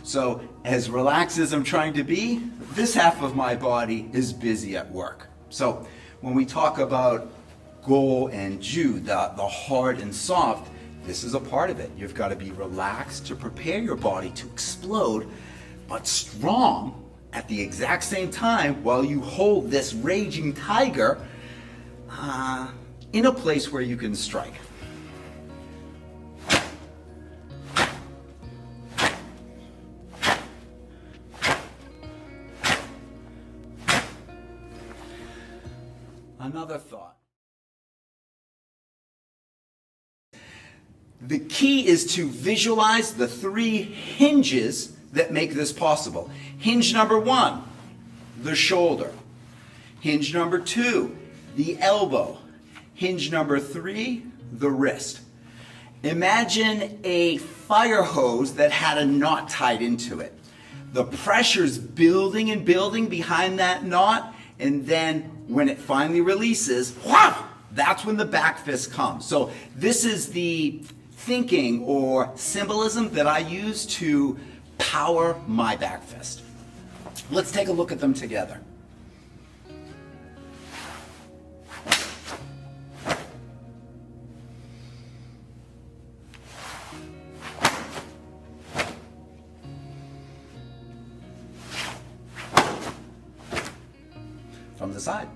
So as relaxed as I'm trying to be, this half of my body is busy at work. So when we talk about go and ju, the hard and soft, this is a part of it. You've got to be relaxed to prepare your body to explode, but strong at the exact same time while you hold this raging tiger in a place where you can strike. Another thought. The key is to visualize the 3 hinges that make this possible. Hinge number 1, the shoulder. Hinge number 2, the elbow. Hinge number 3, the wrist. Imagine a fire hose that had a knot tied into it. The pressure's building and building behind that knot, and then when it finally releases, whop, that's when the back fist comes. So this is the thinking or symbolism that I use to power my back fist. Let's take a look at them together. From the side.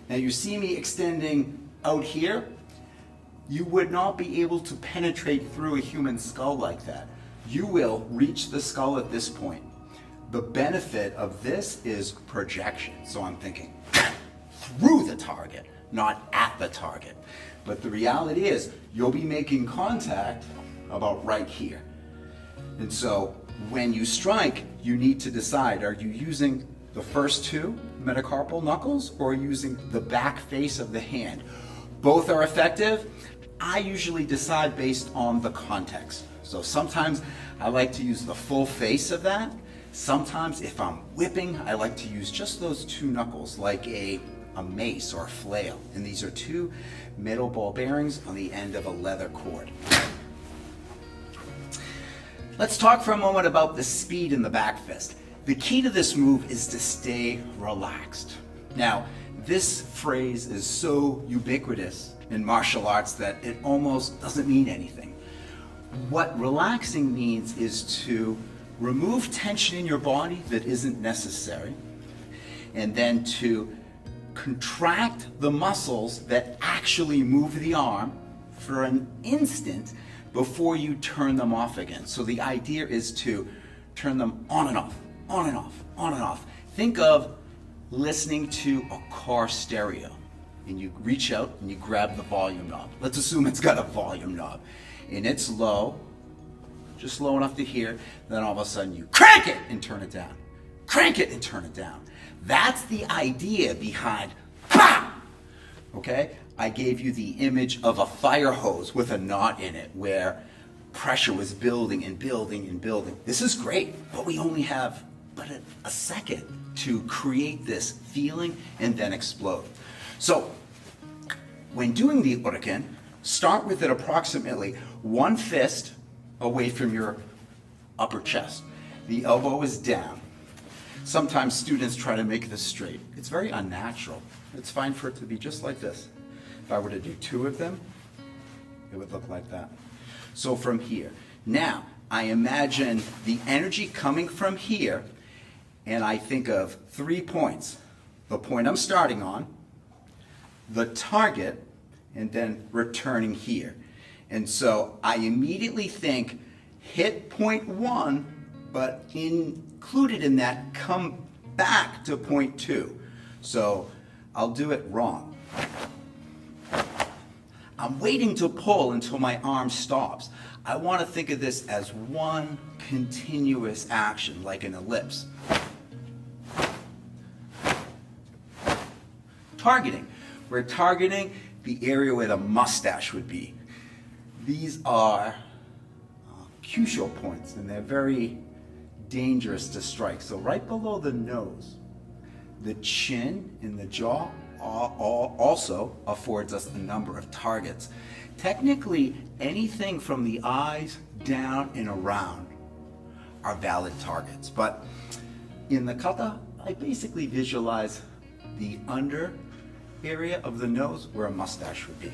Now you see me extending out here. You would not be able to penetrate through a human skull like that. You will reach the skull at this point. The benefit of this is projection. So I'm thinking through the target, not at the target. But the reality is you'll be making contact about right here. And so when you strike, you need to decide, are you using the first 2 metacarpal knuckles or using the back face of the hand? Both are effective. I usually decide based on the context. So sometimes I like to use the full face of that. Sometimes if I'm whipping, I like to use just those 2 knuckles like a mace or a flail. And these are 2 metal ball bearings on the end of a leather cord. Let's talk for a moment about the speed in the back fist. The key to this move is to stay relaxed. Now, this phrase is so ubiquitous in martial arts that it almost doesn't mean anything. What relaxing means is to remove tension in your body that isn't necessary, and then to contract the muscles that actually move the arm for an instant before you turn them off again. So the idea is to turn them on and off, on and off, on and off. Think of listening to a car stereo, and you reach out and you grab the volume knob. Let's assume it's got a volume knob, and it's low, just low enough to hear, then all of a sudden you crank it and turn it down. Crank it and turn it down. That's the idea behind bah! Okay? I gave you the image of a fire hose with a knot in it where pressure was building and building and building. This is great, but we only have but a second to create this feeling and then explode. So when doing the uraken, start with it approximately 1 fist away from your upper chest. The elbow is down. Sometimes students try to make this straight. It's very unnatural. It's fine for it to be just like this. If I were to do 2 of them, it would look like that. So from here. Now, I imagine the energy coming from here, and I think of 3 points. The point I'm starting on, the target, and then returning here. And so I immediately think hit point 1, but included in that, come back to point 2. So I'll do it wrong. I'm waiting to pull until my arm stops. I want to think of this as one continuous action, like an ellipse. Targeting. We're targeting the area where the mustache would be. These are crucial points, and they're very dangerous to strike. So right below the nose, the chin and the jaw also affords us a number of targets. Technically, anything from the eyes down and around are valid targets. But in the kata, I basically visualize the under area of the nose where a mustache would be.